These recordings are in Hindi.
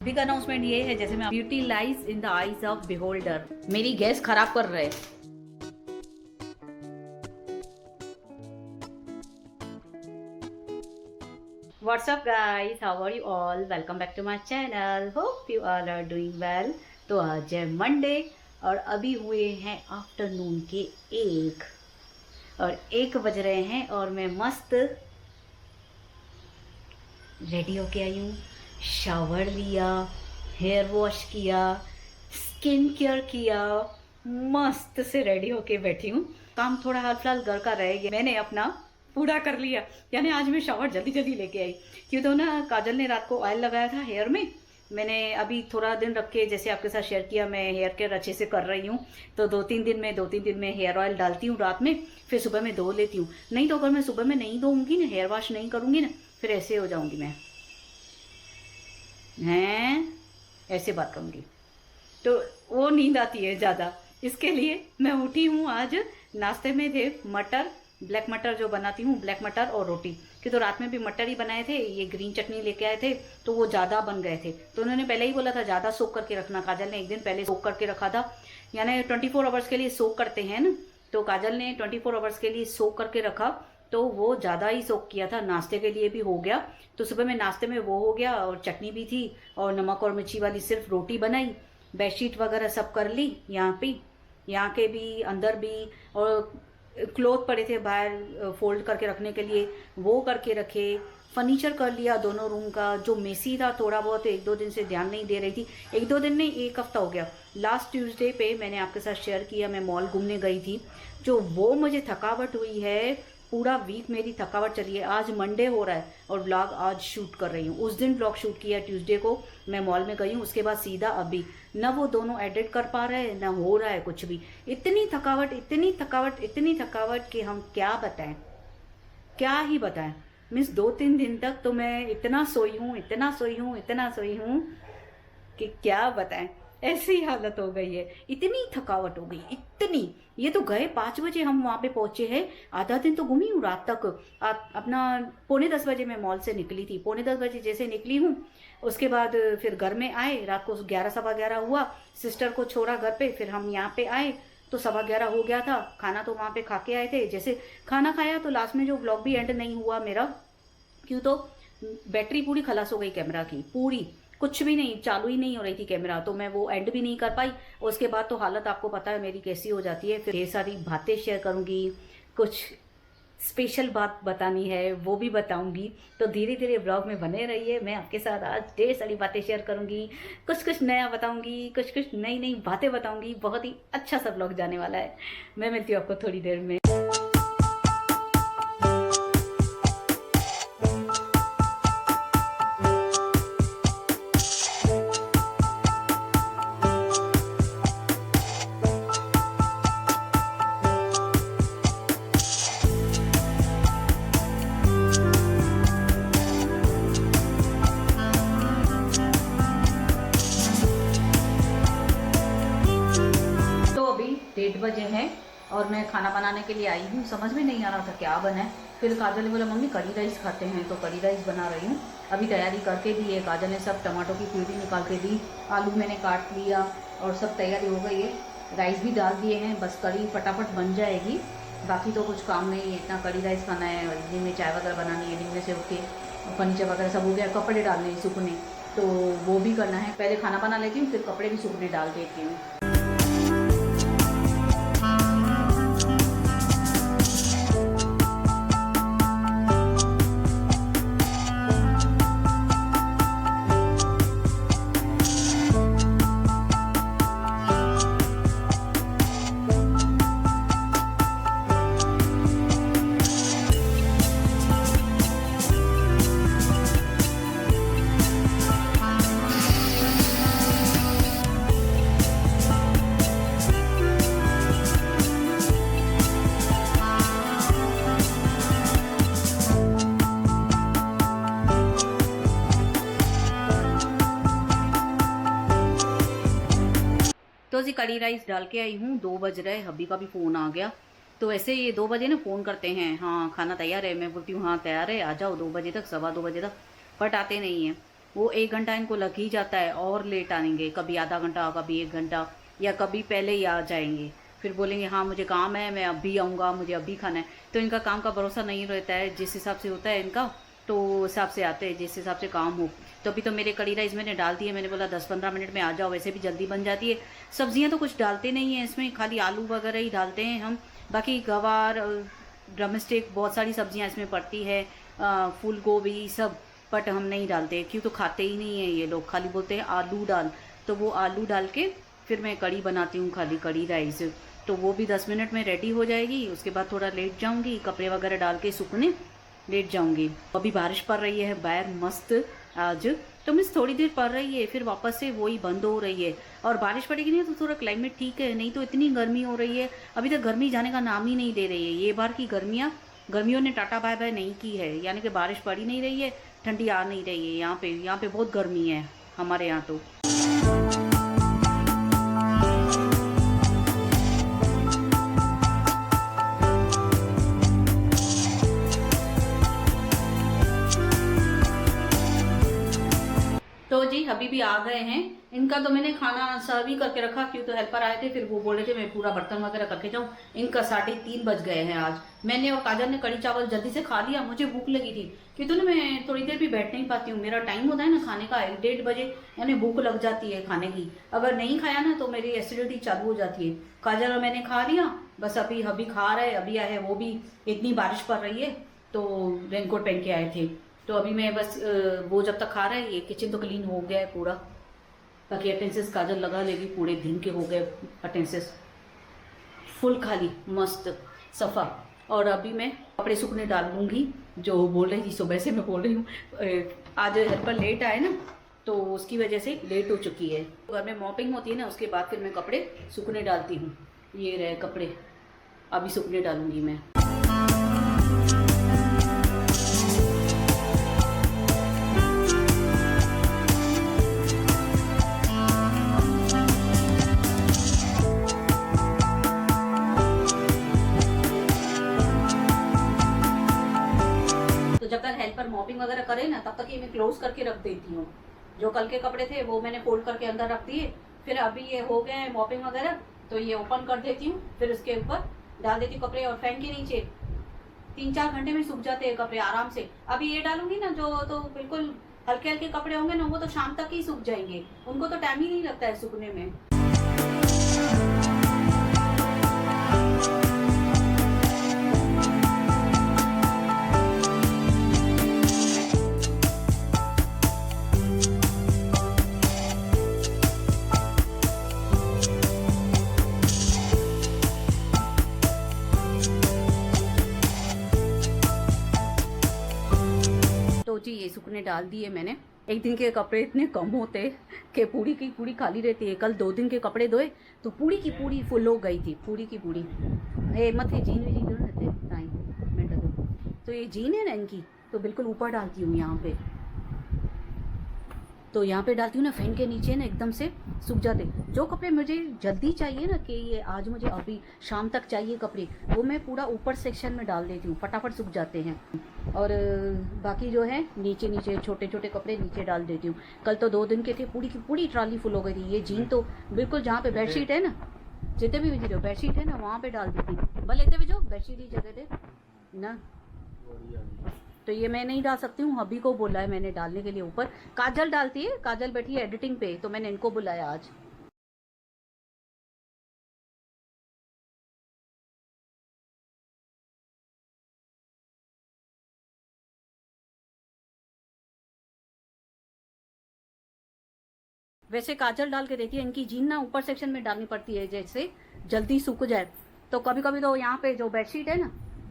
बिग अनाउंसमेंट ये है, जैसे मैं beauty lies in the eyes of beholder. मेरी गैस खराब कर रहे। What's up guys, how are you all? Welcome back to my channel. Hope you all are doing well. तो आज है मंडे और अभी हुए हैं आफ्टरनून के 1 बज रहे हैं और मैं मस्त रेडी होके आई हूँ। शावर लिया, हेयर वॉश किया, स्किन केयर किया, मस्त से रेडी होके बैठी हूँ। काम थोड़ा हाल फिलहाल घर का रह गया, मैंने अपना पूरा कर लिया। यानी आज मैं शावर जल्दी जल्दी लेके आई, क्यों तो ना काजल ने रात को ऑयल लगाया था हेयर में। मैंने अभी थोड़ा दिन रख के, जैसे आपके साथ शेयर किया, मैं हेयर केयर अच्छे से कर रही हूँ। तो दो तीन दिन में हेयर ऑयल डालती हूँ रात में, फिर सुबह में धो लेती हूँ। नहीं तो अगर मैं सुबह में नहीं धोऊंगी ना, हेयर वॉश नहीं करूँगी ना, फिर ऐसे हो जाऊँगी मैं, हैं ऐसे बात करूँगी तो वो नींद आती है ज़्यादा। इसके लिए मैं उठी हूँ। आज नाश्ते में थे मटर, ब्लैक मटर जो बनाती हूँ, ब्लैक मटर और रोटी। कि तो रात में भी मटर ही बनाए थे, ये ग्रीन चटनी लेके आए थे तो वो ज़्यादा बन गए थे। तो उन्होंने पहले ही बोला था ज़्यादा सोक करके रखना। काजल ने एक दिन पहले सोक करके रखा था, यानी 24 आवर्स के लिए सोक करते हैं ना। तो काजल ने 24 आवर्स के लिए सोक करके रखा, तो वो ज़्यादा ही सोक किया था। नाश्ते के लिए भी हो गया, तो सुबह में नाश्ते में वो हो गया और चटनी भी थी और नमक और मिर्ची वाली सिर्फ रोटी बनाई। बेडशीट वगैरह सब कर ली, यहाँ के भी अंदर भी, और क्लोथ पड़े थे बाहर फोल्ड करके रखने के लिए, वो करके रखे। फर्नीचर कर लिया दोनों रूम का, जो मेसी था थोड़ा बहुत, 1-2 दिन से ध्यान नहीं दे रही थी। 1-2 दिन नहीं, 1 हफ्ता हो गया। लास्ट ट्यूसडे पे मैंने आपके साथ शेयर किया, मैं मॉल घूमने गई थी। जो वो मुझे थकावट हुई है, पूरा वीक मेरी थकावट चली है। आज मंडे हो रहा है और व्लॉग आज शूट कर रही हूँ। उस दिन व्लॉग शूट किया ट्यूसडे को, मैं मॉल में गई हूँ। उसके बाद सीधा अभी न वो दोनों एडिट कर पा रहे हैं, न हो रहा है कुछ भी। इतनी थकावट, इतनी थकावट, इतनी थकावट कि हम क्या बताएं, क्या ही बताएं। मीन्स 2-3 दिन तक तो मैं इतना सोई हूँ, इतना सोई हूँ, इतना सोई हूँ कि क्या बताएं। ऐसी हालत हो गई है, इतनी थकावट हो गई, इतनी। ये तो गए 5 बजे हम वहाँ पे पहुंचे हैं, आधा दिन तो घूमी हूँ रात तक। अपना 9:45 बजे मैं मॉल से निकली थी। 9:45 बजे जैसे निकली हूँ, उसके बाद फिर घर में आए, रात को 11-11:15 हुआ। सिस्टर को छोड़ा घर पे, फिर हम यहाँ पे आए तो 11:15 हो गया था। खाना तो वहाँ पे खा के आए थे। जैसे खाना खाया तो लास्ट में जो ब्लॉग भी एंड नहीं हुआ मेरा, क्यों तो बैटरी पूरी खलास हो गई कैमरा की, पूरी कुछ भी नहीं, चालू ही नहीं हो रही थी कैमरा, तो मैं वो एंड भी नहीं कर पाई। उसके बाद तो हालत आपको पता है मेरी कैसी हो जाती है। फिर ढेर सारी बातें शेयर करूंगी, कुछ स्पेशल बात बतानी है वो भी बताऊंगी। तो धीरे धीरे ब्लॉग में बने रहिए। मैं आपके साथ आज ढेर सारी बातें शेयर करूंगी, कुछ कुछ नया बताऊंगी, कुछ कुछ नई नई बातें बताऊंगी। बहुत ही अच्छा सा ब्लॉग जाने वाला है। मैं मिलती हूँ आपको थोड़ी देर में। तो अभी 1:30 बजे हैं और मैं खाना बनाने के लिए आई हूँ। समझ में नहीं आ रहा था क्या बनाए। फिर काजल ने बोला मम्मी करी राइस खाते हैं, तो करी राइस बना रही हूँ। अभी तैयारी करके दी है। काजल ने सब टमाटो की प्यूरी निकाल के दी, आलू मैंने काट लिया और सब तैयारी हो गई है। राइस भी डाल दिए हैं, बस करी फटाफट बन जाएगी। बाकी तो कुछ काम नहीं है, इतना करी राइस खाना है और इवनिंग में चाय वगैरह बनानी है। इवनिंग में से उठ के फर्नीचर वगैरह सब हो गया, कपड़े डालने हैं सूखने, तो वो भी करना है। पहले खाना बना लेती हूँ, फिर कपड़े भी सूखने डाल देती हूँ। तो अभी कड़ी राइस डाल के आई हूँ। 2 बज रहे, हब्बी का भी फ़ोन आ गया। तो ऐसे ये 2 बजे ना फ़ोन करते हैं, हाँ खाना तैयार है। मैं बोलती हूँ हाँ तैयार है, आ जाओ 2 बजे तक, 2:15 बजे तक, बट आते नहीं हैं। वो 1 घंटा इनको लग ही जाता है और लेट आएंगे, कभी आधा घंटा, कभी 1 घंटा, या कभी पहले ही आ जाएंगे। फिर बोलेंगे हाँ मुझे काम है, मैं अभी आऊँगा, मुझे अभी खाना है। तो इनका काम का भरोसा नहीं रहता है, जिस हिसाब से होता है इनका तो हिसाब से आते हैं, जिस हिसाब से काम हो। तो अभी तो मेरे कड़ी राइस मैंने डाल दी है, मैंने बोला 10-15 मिनट में आ जाओ, वैसे भी जल्दी बन जाती है। सब्जियां तो कुछ डालते नहीं हैं इसमें, खाली आलू वगैरह ही डालते हैं हम। बाकी गवार, ड्रमस्टिक, बहुत सारी सब्जियां इसमें पड़ती है, फूल गोभी सब, बट हम नहीं डालते क्यों, तो खाते ही नहीं है ये लोग, खाली बोलते हैं आलू डाल। तो वो आलू डाल के फिर मैं कड़ी बनाती हूँ, खाली कड़ी राइस। तो वो भी 10 मिनट में रेडी हो जाएगी। उसके बाद थोड़ा लेट जाऊँगी, कपड़े वगैरह डाल के सूखने लेट जाऊँगी। अभी बारिश पड़ रही है बाहर मस्त आज, तो मीन्स थोड़ी देर पड़ रही है, फिर वापस से वही बंद हो रही है। और बारिश पड़ेगी नहीं तो थोड़ा क्लाइमेट ठीक है, नहीं तो इतनी गर्मी हो रही है। अभी तक गर्मी जाने का नाम ही नहीं दे रही है। ये बार की गर्मियों ने टाटा बाय बाय नहीं की है, यानी कि बारिश पड़ ही नहीं रही है, ठंडी आ नहीं रही है। यहाँ पे बहुत गर्मी है हमारे यहाँ तो। तो जी अभी भी आ गए हैं। इनका तो मैंने खाना सर्व ही करके रखा, क्यों तो हेल्पर आए थे, फिर वो बोले थे मैं पूरा बर्तन वगैरह करके जाऊँ। इनका 3:30 बज गए हैं आज। मैंने और काजल ने कड़ी चावल जल्दी से खा लिया, मुझे भूख लगी थी, क्यों तो ना मैं थोड़ी देर भी बैठ नहीं पाती हूँ, मेरा टाइम होता है ना खाने का 1-1:30 बजे, यानी भूख लग जाती है खाने की। अगर नहीं खाया ना तो मेरी एसिडिटी चालू हो जाती है। काजल और मैंने खा लिया, बस अभी अभी खा रहे, अभी आए, वो भी इतनी बारिश पड़ रही है तो रेनकोट पहन के आए थे। तो अभी मैं बस वो जब तक खा रहा है, ये किचन तो क्लीन हो गया है पूरा। बाकी अटेंसेस काजल लगा लेगी, पूरे दिन के हो गए अटेंसेस फुल खाली मस्त सफ़ा। और अभी मैं कपड़े सूखने डाल लूँगी, जो बोल रही थी सुबह से मैं बोल रही हूँ। आज हेल्पर लेट आए ना, तो उसकी वजह से लेट हो चुकी है। घर में मॉपिंग होती है ना, उसके बाद फिर मैं कपड़े सूखने डालती हूँ। ये रहे कपड़े, अभी सूखने डालूँगी मैं। जब तक हेल्पर मॉपिंग वगैरह करे ना, तब तक ये मैं क्लोज करके रख देती हूँ। जो कल के कपड़े थे वो मैंने फोल्ड करके अंदर रख दिए, फिर अभी ये हो गए हैं मॉपिंग वगैरह, तो ये ओपन कर देती हूँ, फिर उसके ऊपर डाल देती हूँ कपड़े, और फैन के नीचे 3-4 घंटे में सूख जाते हैं कपड़े आराम से। अभी ये डालूंगी ना जो, तो बिल्कुल हल्के हल्के कपड़े होंगे ना, वो तो शाम तक ही सूख जाएंगे, उनको तो टाइम ही नहीं लगता है सूखने में। तो जी ये सूखने डाल दिए मैंने। एक दिन के कपड़े इतने कम होते कि पूरी की पूरी खाली रहती है। कल 2 दिन के कपड़े धोए तो पूरी की पूरी फुल हो गई थी, पूरी की पूरी। ये मत है जीन वीन रहते टाइम मिनट, तो ये जीन है ना इनकी, तो बिल्कुल ऊपर डालती हूँ यहाँ पे। तो यहाँ पे डालती हूँ ना, फैन के नीचे ना एकदम से सूख जाते। जो कपड़े मुझे जल्दी चाहिए ना, कि ये आज मुझे अभी शाम तक चाहिए कपड़े, वो मैं पूरा ऊपर सेक्शन में डाल देती हूँ, फटाफट सूख जाते हैं। और बाकी जो है नीचे नीचे छोटे छोटे कपड़े नीचे डाल देती हूँ। कल तो 2 दिन के थे, पूरी की पूरी ट्रॉली फुल हो गई थी। ये जीन तो बिल्कुल जहाँ पे बेडशीट है ना, जितने भी वीडियो बेडशीट है ना, वहाँ पे डाल देती। भले लेते भी जो बेडशीट ही जगह थे ना, तो ये मैं नहीं डाल सकती हूँ। हबी को बोला है मैंने डालने के लिए ऊपर। काजल डालती है, काजल बैठी है एडिटिंग पे, तो मैंने इनको बुलाया आज। वैसे काजल डाल के देती है, इनकी जीन ना ऊपर सेक्शन में डालनी पड़ती है, जैसे जल्दी सूख जाए। तो कभी कभी तो यहाँ पे जो बेडशीट है ना,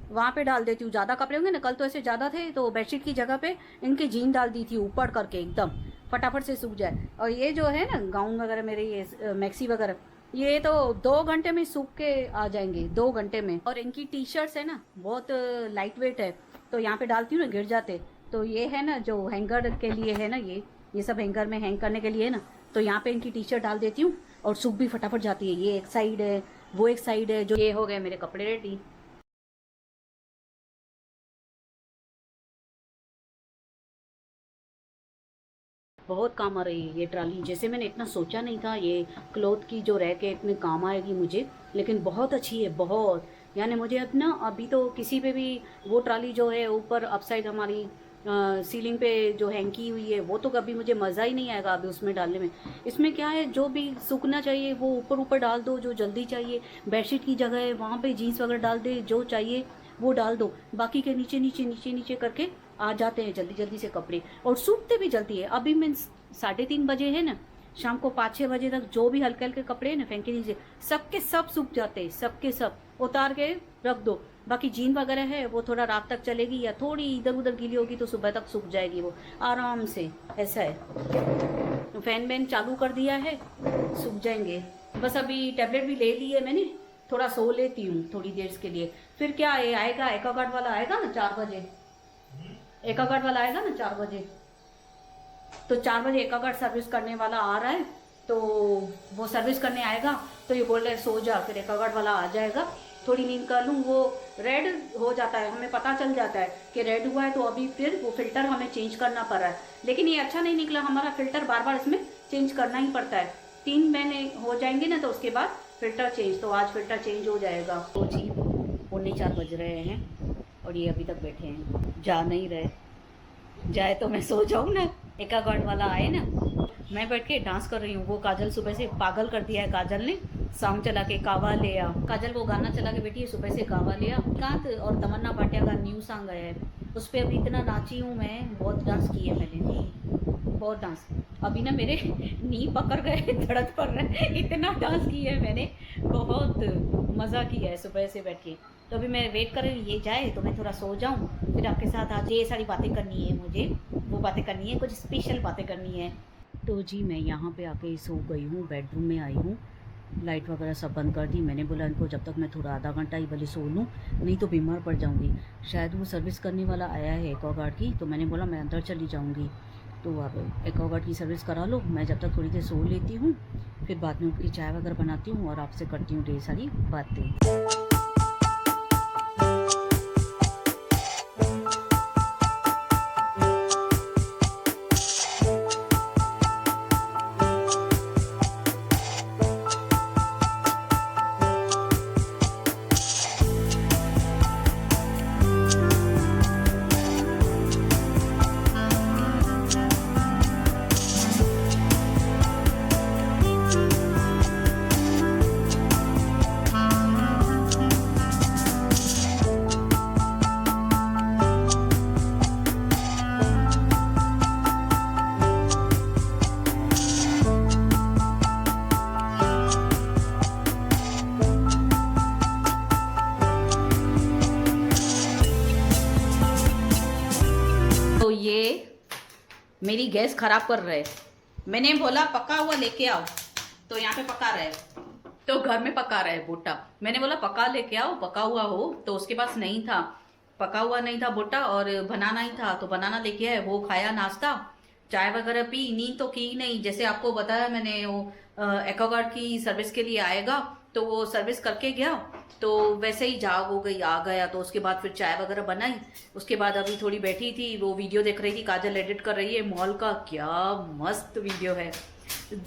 वहाँ पे डाल देती हूँ। ज़्यादा कपड़े होंगे ना, कल तो ऐसे ज़्यादा थे, तो बेडशीट की जगह पे इनकी जीन डाल दी थी ऊपर करके, एकदम फटाफट से सूख जाए। और ये जो है ना गाउन वगैरह मेरे, ये मैक्सी वगैरह, ये तो 2 घंटे में सूख के आ जाएंगे, 2 घंटे में। और इनकी टी शर्ट्स है ना, बहुत लाइट वेट है, तो यहाँ पे डालती हूँ ना गिर जाते। तो ये है ना जो हैंगर के लिए है ना, ये सब हैंगर में हैंग करने के लिए है ना, तो यहाँ पे इनकी टी शर्ट डाल देती हूँ और सूख भी फटाफट जाती है। ये एक साइड है, वो एक साइड है। जो ये हो गए मेरे कपड़े रेडी। बहुत काम आ रही है ये ट्राली। जैसे मैंने इतना सोचा नहीं था ये क्लॉथ की जो रैक है इतने काम आएगी मुझे, लेकिन बहुत अच्छी है बहुत। यानी मुझे अब ना अभी तो किसी पे भी वो ट्राली जो है ऊपर अपसाइड हमारी सीलिंग पे जो हैंग की हुई है वो तो कभी मुझे मज़ा ही नहीं आएगा अभी उसमें डालने में। इसमें क्या है जो भी सूखना चाहिए वो ऊपर ऊपर डाल दो, जो जल्दी चाहिए बेडशीट की जगह है वहाँ पे जीन्स वगैरह डाल दे, जो चाहिए वो डाल दो, बाकी के नीचे नीचे नीचे नीचे करके आ जाते हैं जल्दी जल्दी से कपड़े, और सूखते भी जल्दी है। अभी मैं 3:30 बजे है ना, शाम को 5-6 बजे तक जो भी हल्के हल्के कपड़े हैं ना फेंके नीचे, सबके सब सूख जाते हैं, सबके सब उतार के रख दो। बाकी जीन वगैरह है वो थोड़ा रात तक चलेगी या थोड़ी इधर उधर गीली होगी तो सुबह तक सूख जाएगी वो आराम से, ऐसा है। तो फैन वैन चालू कर दिया है, सूख जाएंगे। बस अभी टैबलेट भी ले ली है मैंने, थोड़ा सो लेती हूँ थोड़ी देर के लिए। फिर क्या है आएगा एक्वागार्ड वाला आएगा ना 4 बजे, एक्वागार्ड वाला आएगा ना 4 बजे, तो 4 बजे एक्वागार्ड सर्विस करने वाला आ रहा है, तो वो सर्विस करने आएगा तो ये बोल रहे सो जा, फिर एक्वागार्ड वाला आ जाएगा, थोड़ी नींद कर लूँ। वो रेड हो जाता है, हमें पता चल जाता है कि रेड हुआ है, तो अभी फिर वो फिल्टर हमें चेंज करना पड़ रहा है। लेकिन ये अच्छा नहीं निकला हमारा फिल्टर, बार बार इसमें चेंज करना ही पड़ता है। 3 महीने हो जाएंगे ना तो उसके बाद फिल्टर चेंज, तो आज फिल्टर चेंज हो जाएगा। तो जी 4:45 बज रहे हैं और ये अभी तक बैठे हैं, जा नहीं रहे। जाए तो मैं सो जाऊँ ना, एक्वागार्ड वाला आए ना, मैं बैठ के डांस कर रही हूँ। वो काजल सुबह से पागल कर दिया है, काजल ने सॉन्ग चला के कावा ले आ, काजल वो गाना चला के बैठी है सुबह से कावा ले आ। कांत और तमन्ना भाटिया का न्यू सॉन्ग आया है, उस पर अभी इतना नाची हूँ मैं, बहुत डांस की है मैंने, बहुत डांस। अभी ना मेरे नी पकड़ गए, दर्द पड़ रहा है, इतना डांस किया है मैंने, बहुत मज़ा किया है सुबह से बैठ के। तो अभी मैं वेट कर रही हूँ ये जाए तो मैं थोड़ा सो जाऊँ, फिर आपके साथ आज ये सारी बातें करनी है मुझे, वो बातें करनी है, कुछ स्पेशल बातें करनी है। तो जी मैं यहाँ पे आके सो गई हूँ, बेडरूम में आई हूँ, लाइट वगैरह सब बंद कर दी। मैंने बोला इनको जब तक मैं थोड़ा आधा घंटा ही भले सो लूँ, नहीं तो बीमार पड़ जाऊँगी। शायद वो सर्विस करने वाला आया है एक्वागार्ड की, तो मैंने बोला मैं अंदर चली जाऊँगी, तो आप एक्वागार्ड की सर्विस करा लो, मैं जब तक थोड़ी देर सो लेती हूँ, फिर बाद में उठ के चाय वगैरह बनाती हूँ और आपसे करती हूँ ढेर सारी बातें। तो ये मेरी गैस खराब कर रहे, मैंने बोला पका हुआ लेके आओ, तो यहाँ पे पका रहे, तो घर में पका रहे भुट्टा। मैंने बोला पका लेके आओ, पका हुआ हो, तो उसके पास नहीं था, पका हुआ नहीं था भुट्टा, और बनाना ही था, तो बनाना लेके आए, वो खाया नाश्ता, चाय वगैरह पी, नींद तो की नहीं। जैसे आपको बताया मैंने, वो एक्वागार्ड की सर्विस के लिए आएगा, तो वो सर्विस करके गया, तो वैसे ही जाग हो गई, आ गया, तो उसके बाद फिर चाय वगैरह बनाई। उसके बाद अभी थोड़ी बैठी थी, वो वीडियो देख रही थी, काजल एडिट कर रही है मॉल का, क्या मस्त वीडियो है,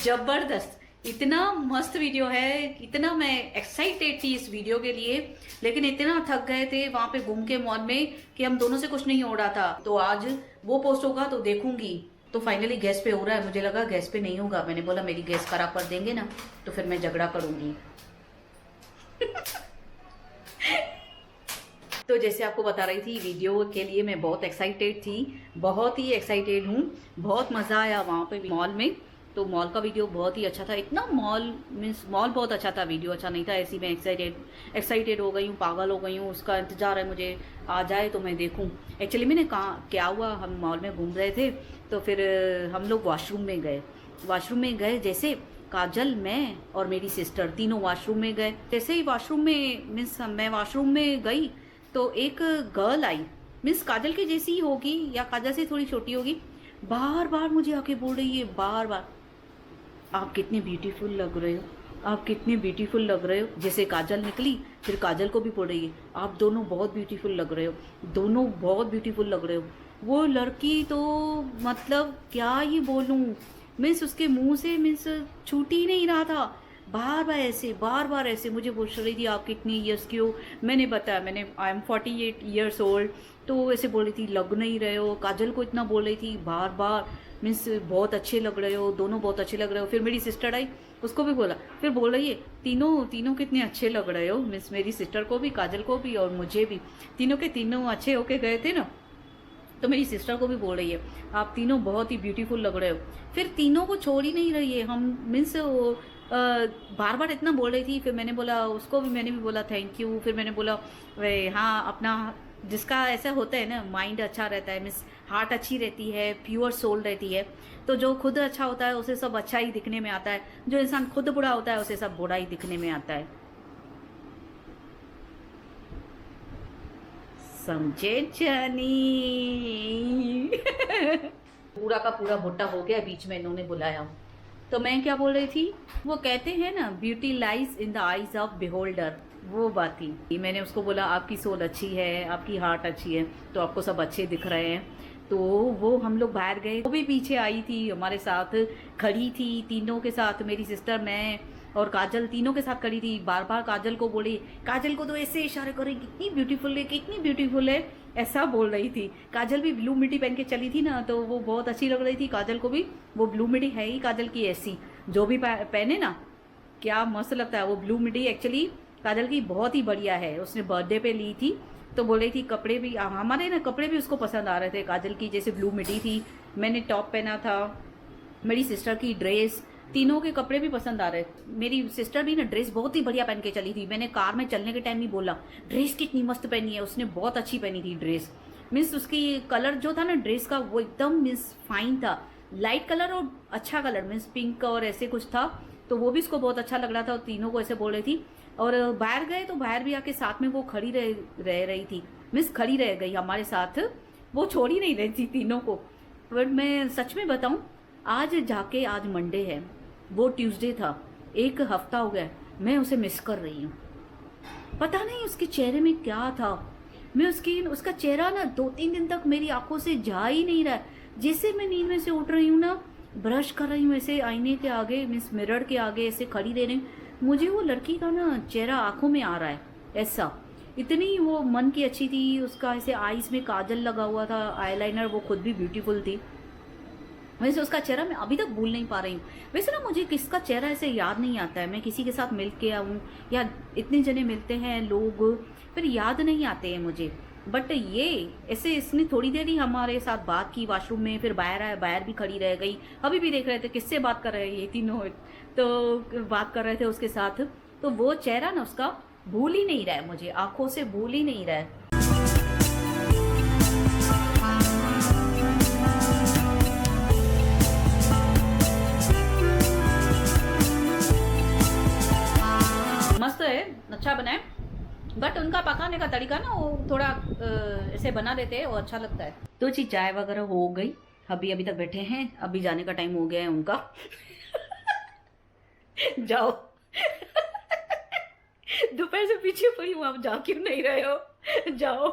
जबरदस्त, इतना मस्त वीडियो है, इतना मैं एक्साइटेड थी इस वीडियो के लिए, लेकिन इतना थक गए थे वहाँ पे घूम के मॉल में कि हम दोनों से कुछ नहीं हो रहा था। तो आज वो पोस्ट होगा तो देखूंगी। तो फाइनली गैस पे हो रहा है, मुझे लगा गैस पे नहीं होगा, मैंने बोला मेरी गैस खराब कर देंगे ना तो फिर मैं झगड़ा करूंगी। तो जैसे आपको बता रही थी, वीडियो के लिए मैं बहुत एक्साइटेड थी, बहुत ही एक्साइटेड हूँ, बहुत मज़ा आया वहाँ पे मॉल में। तो मॉल का वीडियो बहुत ही अच्छा था, इतना मॉल मीन्स मॉल बहुत अच्छा था, वीडियो अच्छा नहीं था। ऐसी मैं एक्साइटेड हो गई हूँ, पागल हो गई हूँ, उसका इंतज़ार है मुझे आ जाए तो मैं देखूँ। एक्चुअली मैंने कहा क्या हुआ, हम मॉल में घूम रहे थे, तो फिर हम लोग वॉशरूम में गए, जैसे काजल, मैं और मेरी सिस्टर तीनों वॉशरूम में गए। जैसे ही वॉशरूम में मीन्स मैं वॉशरूम में गई तो एक गर्ल आई, मीन्स काजल की जैसी होगी या काजल से थोड़ी छोटी होगी, बार बार मुझे आके बोल रही है, बार बार आप कितने ब्यूटीफुल लग रहे हो, आप कितने ब्यूटीफुल लग रहे हो। जैसे काजल निकली फिर काजल को भी बोल रही है, आप दोनों बहुत ब्यूटीफुल लग रहे हो, दोनों बहुत ब्यूटीफुल लग रहे हो। वो लड़की तो मतलब क्या ही बोलूँ, मीन्स उसके मुंह से मीन्स छूट ही नहीं रहा था, बार बार ऐसे मुझे पूछ रही थी आप कितनी ईयर्स की हो। मैंने बताया मैंने आई एम 48 ईयर्स ओल्ड। तो ऐसे बोल रही थी लग नहीं रहे हो, काजल को इतना बोल रही थी बार बार, मीन्स बहुत अच्छे लग रहे हो, दोनों बहुत अच्छे लग रहे हो। फिर मेरी सिस्टर आई, उसको भी बोला, फिर बोल रही है तीनों कितने अच्छे लग रहे हो, मीन्स मेरी सिस्टर को भी, काजल को भी और मुझे भी, तीनों के तीनों अच्छे होके गए थे ना। तो मेरी सिस्टर को भी बोल रही है आप तीनों बहुत ही ब्यूटीफुल लग रहे हो। फिर तीनों को छोड़ ही नहीं रही है, हम मीन्स बार बार इतना बोल रही थी। फिर मैंने बोला उसको भी, मैंने भी बोला थैंक यू। फिर मैंने बोला वे हाँ अपना जिसका ऐसा होता है ना, माइंड अच्छा रहता है, मीन्स हार्ट अच्छी रहती है, प्योर सोल रहती है, तो जो खुद अच्छा होता है उसे सब अच्छा ही दिखने में आता है, जो इंसान खुद बुरा होता है उसे सब बुरा ही दिखने में आता है। समझे जानी। पूरा का पूरा भुट्टा हो गया, बीच में इन्होंने बुलाया। तो मैं क्या बोल रही थी, वो कहते हैं ना beauty lies in the eyes of beholder, वो बात थी। मैंने उसको बोला आपकी सोल अच्छी है, आपकी हार्ट अच्छी है, तो आपको सब अच्छे दिख रहे हैं। तो वो हम लोग बाहर गए, वो भी पीछे आई थी हमारे साथ, खड़ी थी तीनों के साथ, मेरी सिस्टर, मैं और काजल तीनों के साथ खड़ी थी। बार बार काजल को बोली, काजल को तो ऐसे इशारे करे कितनी ब्यूटीफुल है, कितनी ब्यूटीफुल है, ऐसा बोल रही थी। काजल भी ब्लू मिट्टी पहन के चली थी ना, तो वो बहुत अच्छी लग रही थी काजल को भी। वो ब्लू मिट्टी है ही काजल की ऐसी, जो भी पहने ना क्या मस्त लगता है। वो ब्लू मिट्टी एक्चुअली काजल की बहुत ही बढ़िया है, उसने बर्थडे पे ली थी। तो बोल रही थी कपड़े भी हमारे ना, कपड़े भी उसको पसंद आ रहे थे काजल की, जैसे ब्लू मिट्टी थी, मैंने टॉप पहना था, मेरी सिस्टर की ड्रेस, तीनों के कपड़े भी पसंद आ रहे। मेरी सिस्टर भी ना ड्रेस बहुत ही बढ़िया पहन के चली थी। मैंने कार में चलने के टाइम ही बोला ड्रेस कितनी मस्त पहनी है, उसने बहुत अच्छी पहनी थी ड्रेस। मीन्स उसकी कलर जो था ना ड्रेस का, वो एकदम मीन्स फाइन था, लाइट कलर और अच्छा कलर, मीन्स पिंक और ऐसे कुछ था। तो वो भी उसको बहुत अच्छा लग रहा था, और तीनों को ऐसे बोल रही थी। और बाहर गए तो बाहर भी आके साथ में वो खड़ी रह रही थी, मीन्स खड़ी रह गई हमारे साथ, वो छोड़ ही नहीं रही थी तीनों को। बट मैं सच में बताऊं, आज जाके आज मंडे है, वो ट्यूसडे था, एक हफ्ता हो गया, मैं उसे मिस कर रही हूँ। पता नहीं उसके चेहरे में क्या था, मैं उसका चेहरा ना 2-3 दिन तक मेरी आंखों से जा ही नहीं रहा है। जैसे मैं नींद में से उठ रही हूँ ना, ब्रश कर रही हूँ ऐसे आईने के आगे, मीन्स मिरर के आगे ऐसे खड़ी रह रही हूँ, मुझे वो लड़की का ना चेहरा आंखों में आ रहा है ऐसा। इतनी वो मन की अच्छी थी, उसका ऐसे आईज में काजल लगा हुआ था, आईलाइनर, वो खुद भी ब्यूटीफुल थी। वैसे उसका चेहरा मैं अभी तक भूल नहीं पा रही हूँ। वैसे ना मुझे किसका चेहरा ऐसे याद नहीं आता है, मैं किसी के साथ मिल के आऊँ या इतने जने मिलते हैं लोग, फिर याद नहीं आते हैं मुझे। बट ये ऐसे इसने थोड़ी देर ही हमारे साथ बात की वॉशरूम में, फिर बाहर आया, बाहर भी खड़ी रह गई। अभी भी देख रहे थे किससे बात कर रहे हैं ये तीनों, तो बात कर रहे थे उसके साथ। तो वो चेहरा ना उसका भूल ही नहीं रहा है, मुझे आंखों से भूल ही नहीं रहा है। मस्त है, अच्छा बना है, बट उनका पकाने का तरीका ना वो थोड़ा ऐसे बना देते हैं, वो अच्छा लगता है। तो जी चाय वगैरह हो गई, अभी तक बैठे हैं, अभी जाने का टाइम हो गया है उनका। जाओ। दोपहर से पीछे पड़ी हूँ, आप जा क्यों नहीं रहे हो, जाओ।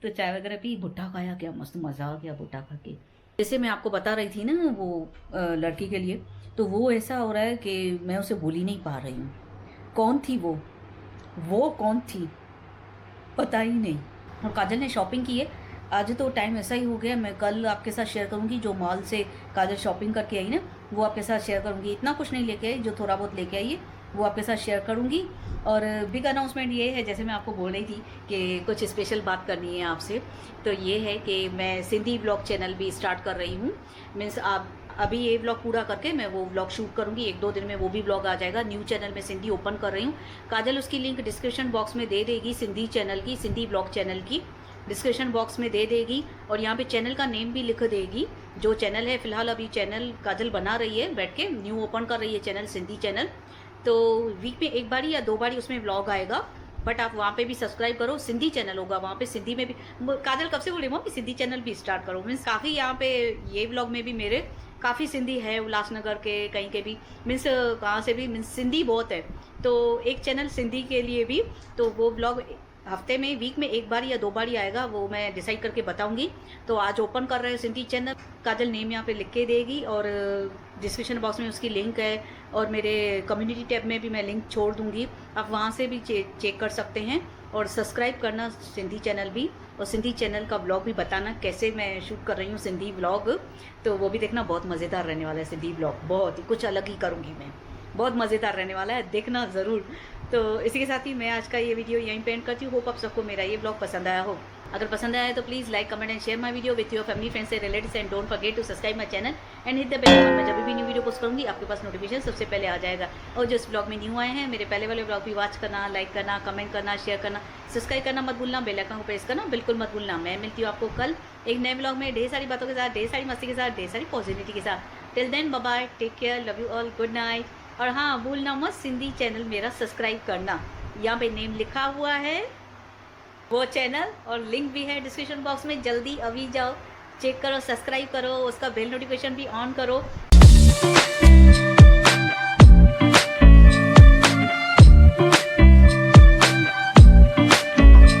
तो चाय वगैरह पी, भुट्टा खाया, क्या मस्त मजा आ गया भुट्टा खा के। जैसे मैं आपको बता रही थी ना वो लड़की के लिए, तो वो ऐसा हो रहा है कि मैं उसे भूल ही नहीं पा रही हूँ। कौन थी वो कौन थी पता ही नहीं। और काजल ने शॉपिंग की है आज, तो टाइम ऐसा ही हो गया, मैं कल आपके साथ शेयर करूंगी जो मॉल से काजल शॉपिंग करके आई ना, वो आपके साथ शेयर करूंगी। इतना कुछ नहीं लेके आई, जो थोड़ा बहुत लेके आई है वो आपके साथ शेयर करूंगी। और बिग अनाउंसमेंट ये है, जैसे मैं आपको बोल रही थी कि कुछ स्पेशल बात करनी है आपसे, तो ये है कि मैं सिंधी ब्लॉग चैनल भी स्टार्ट कर रही हूँ। मीन्स आप अभी ये व्लॉग पूरा करके मैं वो व्लॉग शूट करूंगी, 1-2 दिन में वो भी व्लॉग आ जाएगा। न्यू चैनल में सिंधी ओपन कर रही हूँ, काजल उसकी लिंक डिस्क्रिप्शन बॉक्स में दे देगी, सिंधी चैनल की, सिंधी ब्लॉग चैनल की डिस्क्रिप्शन बॉक्स में दे देगी, और यहाँ पे चैनल का नेम भी लिख देगी, जो चैनल है। फिलहाल अभी चैनल काजल बना रही है बैठ के, न्यू ओपन कर रही है चैनल, सिंधी चैनल। तो वीक में 1 बार या 2 बार उसमें व्लॉग आएगा, बट आप वहाँ पे भी सब्सक्राइब करो, सिंधी चैनल होगा वहाँ पे, सिंधी में भी। काजल कब से बोली मम्मी सिंधी चैनल भी स्टार्ट करो, मीन्स काफ़ी यहाँ पे ये व्लॉग में भी मेरे काफ़ी सिंधी है, उल्लासनगर के कहीं के भी, मीन्स कहाँ से भी, मीन्स सिंधी बहुत है। तो एक चैनल सिंधी के लिए भी, तो वो ब्लॉग हफ्ते में, वीक में एक बार या 2 बार ही आएगा, वो मैं डिसाइड करके बताऊंगी। तो आज ओपन कर रहे हैं सिंधी चैनल। काजल नेम यहाँ पे लिख के देगी और डिस्क्रिप्शन बॉक्स में उसकी लिंक है और मेरे कम्युनिटी टैब में भी मैं लिंक छोड़ दूंगी, आप वहाँ से भी चेक कर सकते हैं। और सब्सक्राइब करना सिंधी चैनल भी, और सिंधी चैनल का व्लॉग भी बताना कैसे मैं शूट कर रही हूँ सिंधी व्लॉग, तो वो भी देखना, बहुत मज़ेदार रहने वाला है सिंधी व्लॉग, बहुत ही कुछ अलग ही करूँगी मैं, बहुत मज़ेदार रहने वाला है, देखना ज़रूर। तो इसी के साथ ही मैं आज का ये वीडियो यहीं पे एंड करती हूँ। होप आप सबको मेरा ये व्लॉग पसंद आया हो। अगर पसंद आया तो please like, comment and share my video with your family, friends and relatives, and don't forget to subscribe my channel and hit the bell icon. मैं जब भी न्यू वीडियो पोस्ट करूँगी आपके पास नोटिफिकेशन सबसे पहले आ जाएगा। और जो इस ब्लॉग में न्यू आए हैं, मेरे पहले वाले ब्लॉग भी वॉच करना, लाइक करना, कमेंट करना, शेयर करना, सब्सक्राइब करना मत भूलना, बेल आइकन को प्रेस करना बिल्कुल मत भूलना। मैं मिलती हूँ आपको कल एक नए ब्लॉग में, ढेर सारी बातों के साथ, ढेर सारी मस्ती के साथ, ढेर सारी पॉजिटिविटी के साथ। Till then bye bye, take care, love you all, good night. और हाँ, भूलना मत सिंधी चैनल मेरा सब्सक्राइब करना, यहाँ पे नेम लिखा हुआ है वो चैनल, और लिंक भी है डिस्क्रिप्शन बॉक्स में। जल्दी अभी जाओ, चेक करो, सब्सक्राइब करो, उसका बेल नोटिफिकेशन भी ऑन करो।